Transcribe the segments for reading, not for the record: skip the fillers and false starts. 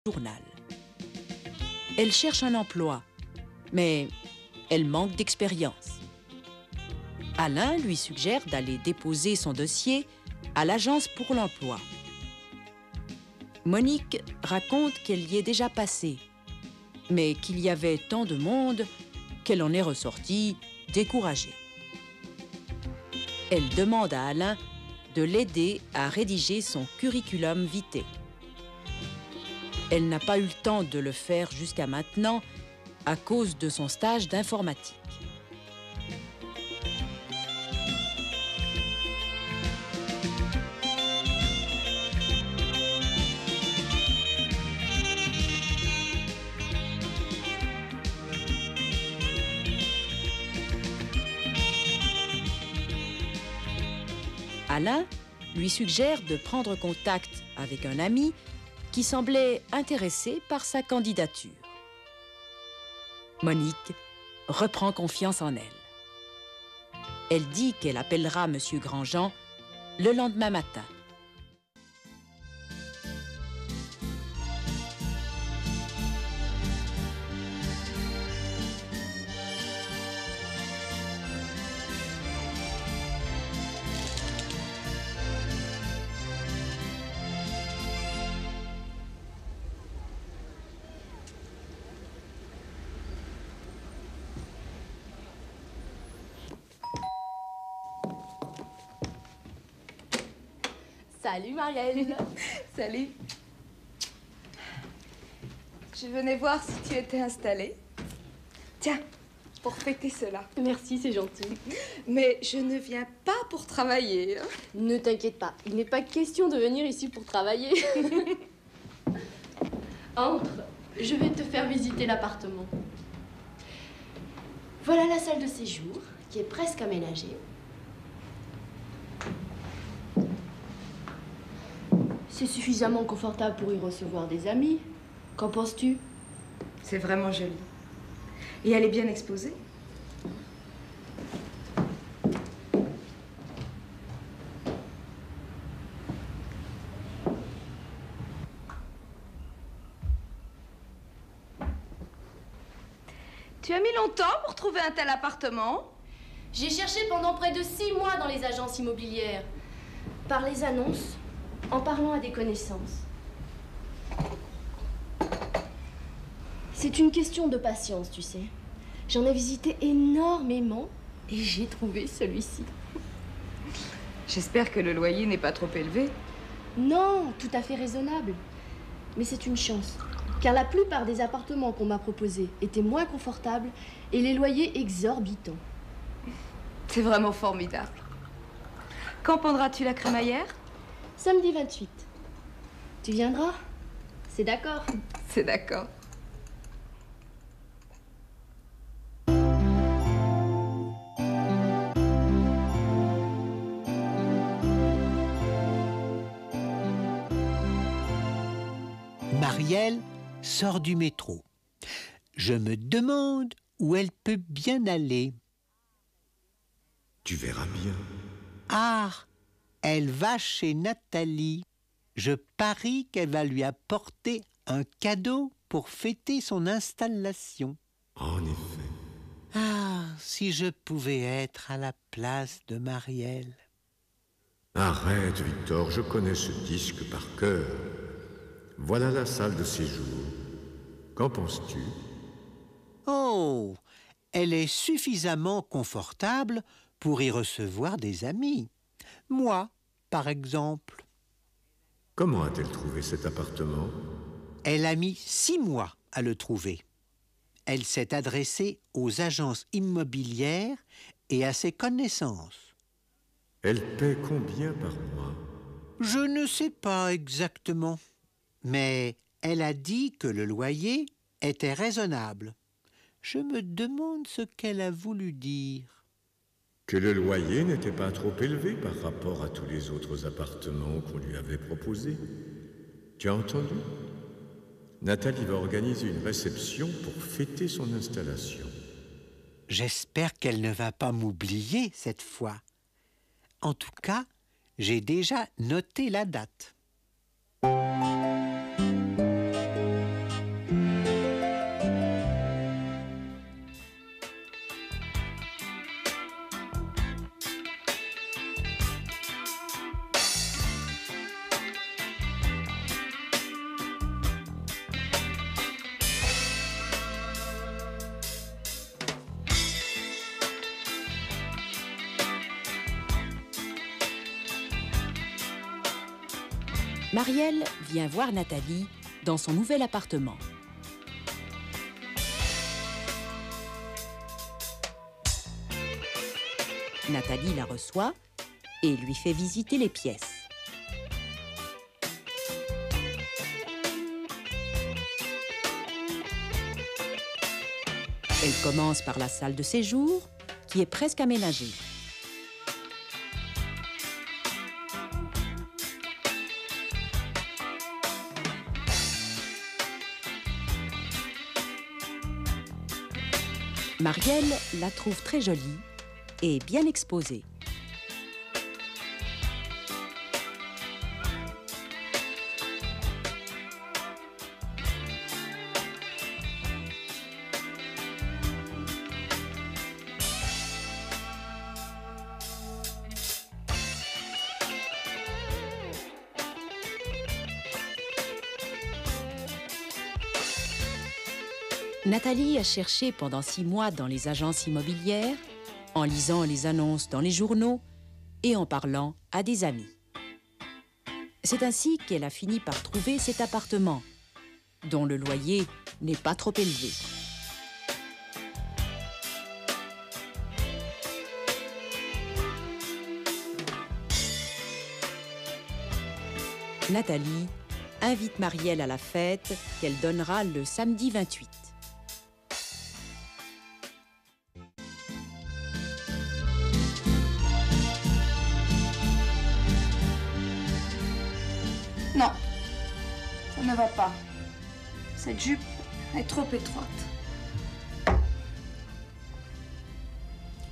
journal. Elle cherche un emploi, mais elle manque d'expérience. Alain lui suggère d'aller déposer son dossier à l'agence pour l'emploi. Monique raconte qu'elle y est déjà passée, mais qu'il y avait tant de monde qu'elle en est ressortie découragée. Elle demande à Alain de l'aider à rédiger son curriculum vitae. Elle n'a pas eu le temps de le faire jusqu'à maintenant à cause de son stage d'informatique. Alain lui suggère de prendre contact avec un ami qui semblait intéressé par sa candidature. Monique reprend confiance en elle. Elle dit qu'elle appellera M. Grandjean le lendemain matin. Salut Marielle. Salut. Je venais voir si tu étais installée. Tiens, pour fêter cela. Merci, c'est gentil. Mais je ne viens pas pour travailler. Ne t'inquiète pas, il n'est pas question de venir ici pour travailler. Entre, je vais te faire visiter l'appartement. Voilà la salle de séjour, qui est presque aménagée. C'est suffisamment confortable pour y recevoir des amis. Qu'en penses-tu? C'est vraiment joli. Et elle est bien exposée. Tu as mis longtemps pour trouver un tel appartement? J'ai cherché pendant près de 6 mois dans les agences immobilières. Par les annonces, en parlant à des connaissances. C'est une question de patience, tu sais. J'en ai visité énormément et j'ai trouvé celui-ci. J'espère que le loyer n'est pas trop élevé. Non, tout à fait raisonnable. Mais c'est une chance, car la plupart des appartements qu'on m'a proposés étaient moins confortables et les loyers exorbitants. C'est vraiment formidable. Quand prendras-tu la crémaillère? Samedi 28. Tu viendras? C'est d'accord. C'est d'accord. Marielle sort du métro. Je me demande où elle peut bien aller. Tu verras bien. Ah, elle va chez Nathalie. Je parie qu'elle va lui apporter un cadeau pour fêter son installation. En effet. Ah, si je pouvais être à la place de Marielle. Arrête, Victor, je connais ce disque par cœur. Voilà la salle de séjour. Qu'en penses-tu? Oh, elle est suffisamment confortable pour y recevoir des amis. Moi, par exemple. Comment a-t-elle trouvé cet appartement? Elle a mis 6 mois à le trouver. Elle s'est adressée aux agences immobilières et à ses connaissances. Elle paie combien par mois? Je ne sais pas exactement, mais elle a dit que le loyer était raisonnable. Je me demande ce qu'elle a voulu dire. Que le loyer n'était pas trop élevé par rapport à tous les autres appartements qu'on lui avait proposés. Tu as entendu? Nathalie va organiser une réception pour fêter son installation. J'espère qu'elle ne va pas m'oublier cette fois. En tout cas, j'ai déjà noté la date. Marielle vient voir Nathalie dans son nouvel appartement. Nathalie la reçoit et lui fait visiter les pièces. Elle commence par la salle de séjour, qui est presque aménagée. Marielle la trouve très jolie et bien exposée. Nathalie a cherché pendant 6 mois dans les agences immobilières, en lisant les annonces dans les journaux et en parlant à des amis. C'est ainsi qu'elle a fini par trouver cet appartement, dont le loyer n'est pas trop élevé. Nathalie invite Marielle à la fête qu'elle donnera le samedi 28. Non, ça ne va pas. Cette jupe est trop étroite.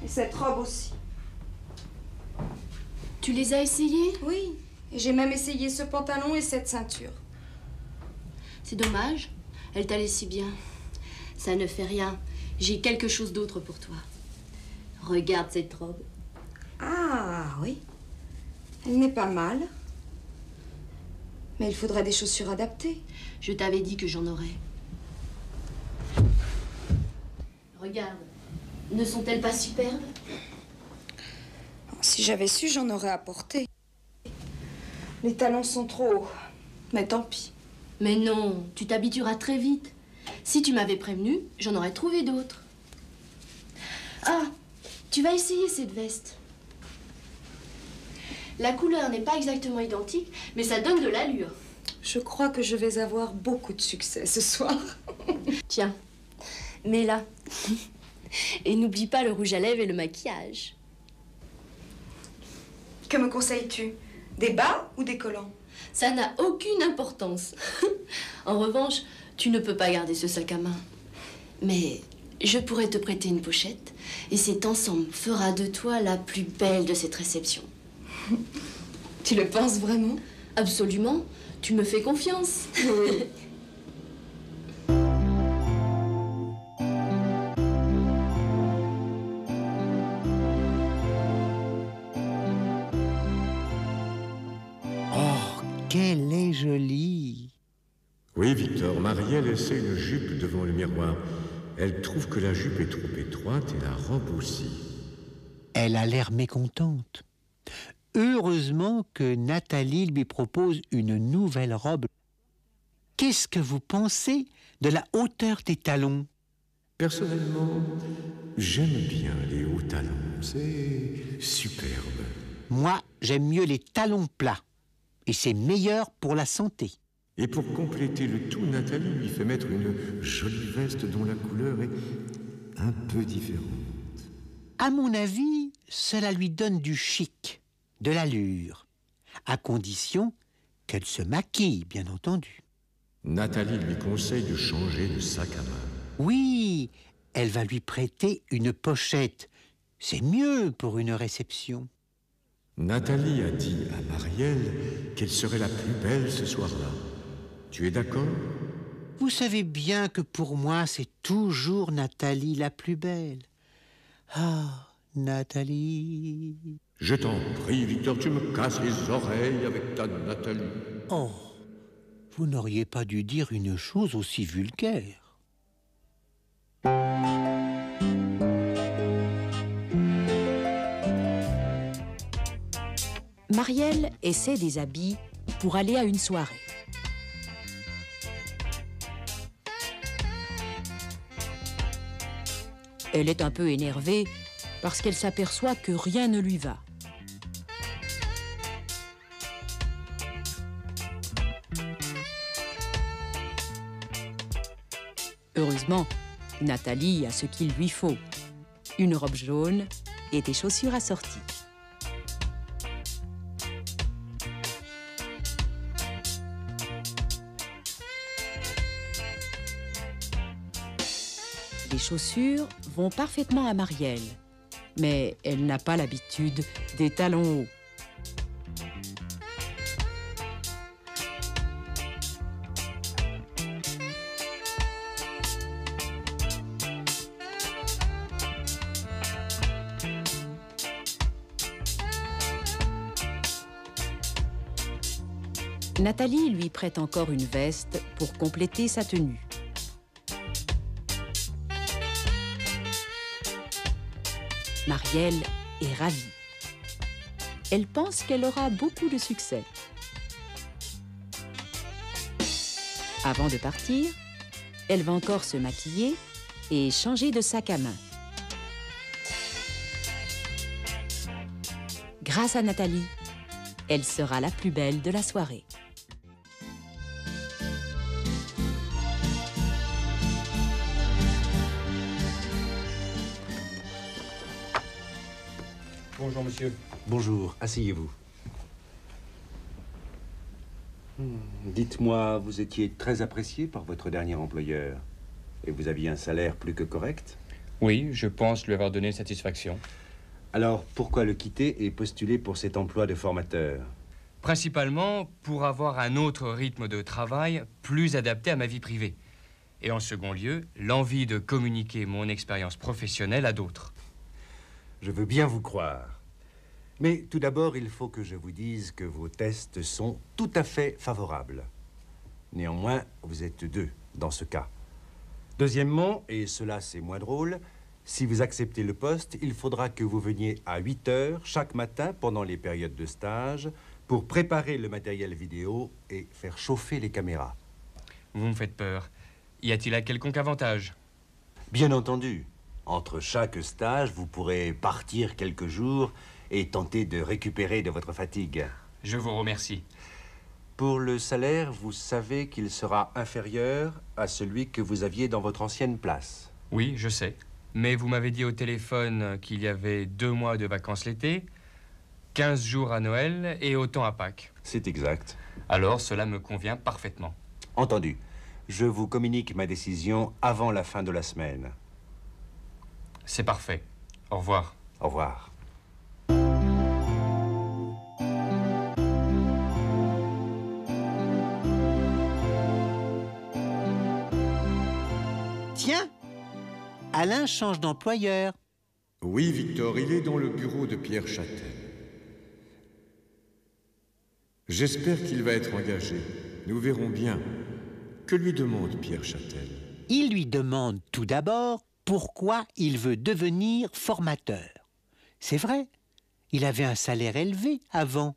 Et cette robe aussi. Tu les as essayées? Oui, et j'ai même essayé ce pantalon et cette ceinture. C'est dommage. Elle t'allait si bien. Ça ne fait rien. J'ai quelque chose d'autre pour toi. Regarde cette robe. Ah oui, elle n'est pas mal. Mais il faudrait des chaussures adaptées. Je t'avais dit que j'en aurais. Regarde. Ne sont-elles pas superbes? Si j'avais su, j'en aurais apporté. Les talons sont trop hauts. Mais tant pis. Mais non, tu t'habitueras très vite. Si tu m'avais prévenu, j'en aurais trouvé d'autres. Ah, tu vas essayer cette veste. La couleur n'est pas exactement identique, mais ça donne de l'allure. Je crois que je vais avoir beaucoup de succès ce soir. Tiens, mets-la. Et n'oublie pas le rouge à lèvres et le maquillage. Que me conseilles-tu? Des bas ou des collants? Ça n'a aucune importance. En revanche, tu ne peux pas garder ce sac à main. Mais je pourrais te prêter une pochette et cet ensemble fera de toi la plus belle de cette réception. Tu le penses vraiment? Absolument. Tu me fais confiance. Oh, qu'elle est jolie! Oui, Victor, Marielle essaie une jupe devant le miroir. Elle trouve que la jupe est trop étroite et la robe aussi. Elle a l'air mécontente. Heureusement que Nathalie lui propose une nouvelle robe. Qu'est-ce que vous pensez de la hauteur des talons? Personnellement, j'aime bien les hauts talons. C'est superbe. Moi, j'aime mieux les talons plats. Et c'est meilleur pour la santé. Et pour compléter le tout, Nathalie lui fait mettre une jolie veste dont la couleur est un peu différente. À mon avis, cela lui donne du chic, de l'allure, à condition qu'elle se maquille, bien entendu. Nathalie lui conseille de changer de sac à main. Oui, elle va lui prêter une pochette. C'est mieux pour une réception. Nathalie a dit à Marielle qu'elle serait la plus belle ce soir-là. Tu es d'accord? Vous savez bien que pour moi, c'est toujours Nathalie la plus belle. Ah, Nathalie. Je t'en prie, Victor, tu me casses les oreilles avec ta Nathalie. Oh, vous n'auriez pas dû dire une chose aussi vulgaire. Marielle essaie des habits pour aller à une soirée. Elle est un peu énervée parce qu'elle s'aperçoit que rien ne lui va. Heureusement, Nathalie a ce qu'il lui faut. Une robe jaune et des chaussures assorties. Les chaussures vont parfaitement à Marielle, mais elle n'a pas l'habitude des talons hauts. Nathalie lui prête encore une veste pour compléter sa tenue. Marielle est ravie. Elle pense qu'elle aura beaucoup de succès. Avant de partir, elle va encore se maquiller et changer de sac à main. Grâce à Nathalie, elle sera la plus belle de la soirée. Bonjour, monsieur. Bonjour, asseyez-vous. Dites-moi, vous étiez très apprécié par votre dernier employeur et vous aviez un salaire plus que correct? Oui, je pense lui avoir donné satisfaction. Alors, pourquoi le quitter et postuler pour cet emploi de formateur? Principalement pour avoir un autre rythme de travail plus adapté à ma vie privée. Et en second lieu, l'envie de communiquer mon expérience professionnelle à d'autres. Je veux bien vous croire. Mais tout d'abord, il faut que je vous dise que vos tests sont tout à fait favorables. Néanmoins, vous êtes deux dans ce cas. Deuxièmement, et cela c'est moins drôle, si vous acceptez le poste, il faudra que vous veniez à 8 heures chaque matin pendant les périodes de stage pour préparer le matériel vidéo et faire chauffer les caméras. Vous me faites peur. Y a-t-il un quelconque avantage? Bien entendu. Entre chaque stage, vous pourrez partir quelques jours et tenter de récupérer de votre fatigue. Je vous remercie. Pour le salaire, vous savez qu'il sera inférieur à celui que vous aviez dans votre ancienne place. Oui, je sais. Mais vous m'avez dit au téléphone qu'il y avait 2 mois de vacances l'été, 15 jours à Noël et autant à Pâques. C'est exact. Alors, cela me convient parfaitement. Entendu. Je vous communique ma décision avant la fin de la semaine. C'est parfait. Au revoir. Au revoir. Tiens, Alain change d'employeur. Oui, Victor, il est dans le bureau de Pierre Châtel. J'espère qu'il va être engagé. Nous verrons bien. Que lui demande Pierre Châtel? Il lui demande tout d'abord pourquoi il veut devenir formateur. C'est vrai, il avait un salaire élevé avant.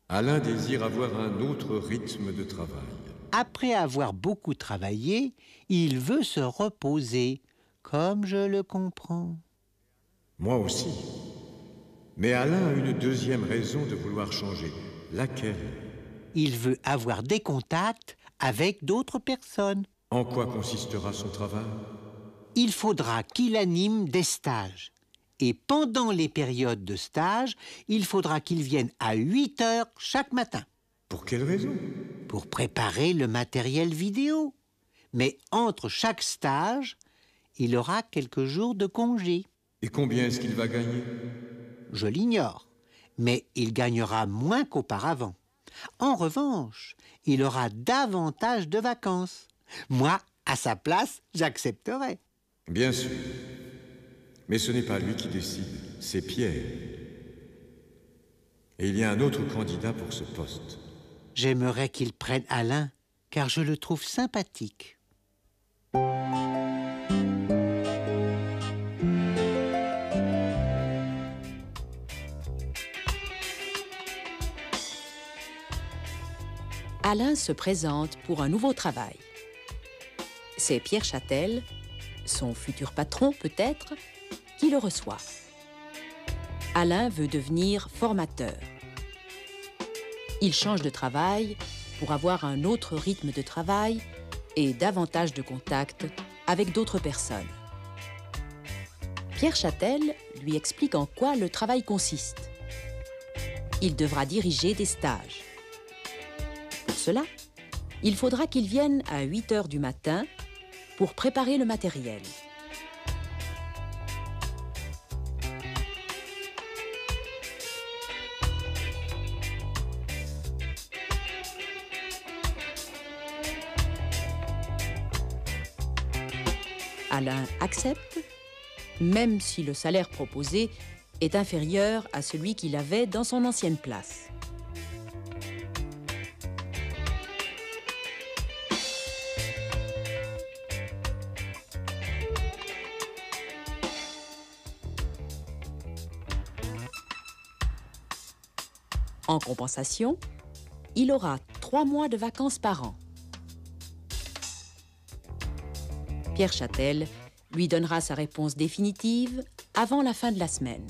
Alain désire avoir un autre rythme de travail. Après avoir beaucoup travaillé, il veut se reposer, comme je le comprends. Moi aussi. Mais Alain a une deuxième raison de vouloir changer. Laquelle? Il veut avoir des contacts avec d'autres personnes. En quoi consistera son travail? Il faudra qu'il anime des stages. Et pendant les périodes de stage, il faudra qu'il vienne à 8 heures chaque matin. Pour quelle raison? Pour préparer le matériel vidéo. Mais entre chaque stage, il aura quelques jours de congé. Et combien est-ce qu'il va gagner? Je l'ignore, mais il gagnera moins qu'auparavant. En revanche, il aura davantage de vacances. Moi, à sa place, j'accepterais. Bien sûr. Mais ce n'est pas lui qui décide, c'est Pierre. Et il y a un autre candidat pour ce poste. J'aimerais qu'il prenne Alain, car je le trouve sympathique. Alain se présente pour un nouveau travail. C'est Pierre Châtel, son futur patron peut-être, qui le reçoit. Alain veut devenir formateur. Il change de travail pour avoir un autre rythme de travail et davantage de contact avec d'autres personnes. Pierre Châtel lui explique en quoi le travail consiste. Il devra diriger des stages. Pour cela, il faudra qu'il vienne à 8 heures du matin pour préparer le matériel. Alain accepte, même si le salaire proposé est inférieur à celui qu'il avait dans son ancienne place. En compensation, il aura 3 mois de vacances par an. Pierre Châtel lui donnera sa réponse définitive avant la fin de la semaine.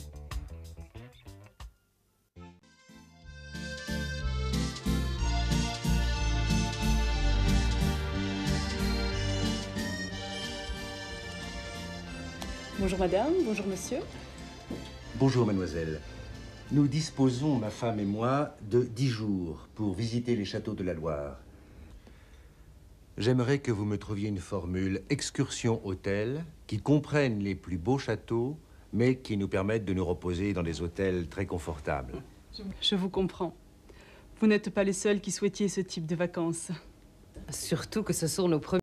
Bonjour madame, bonjour monsieur. Bonjour mademoiselle. Nous disposons, ma femme et moi, de 10 jours pour visiter les châteaux de la Loire. J'aimerais que vous me trouviez une formule excursion-hôtel qui comprenne les plus beaux châteaux, mais qui nous permette de nous reposer dans des hôtels très confortables. Je vous comprends. Vous n'êtes pas les seuls qui souhaitiez ce type de vacances. Surtout que ce sont nos premiers.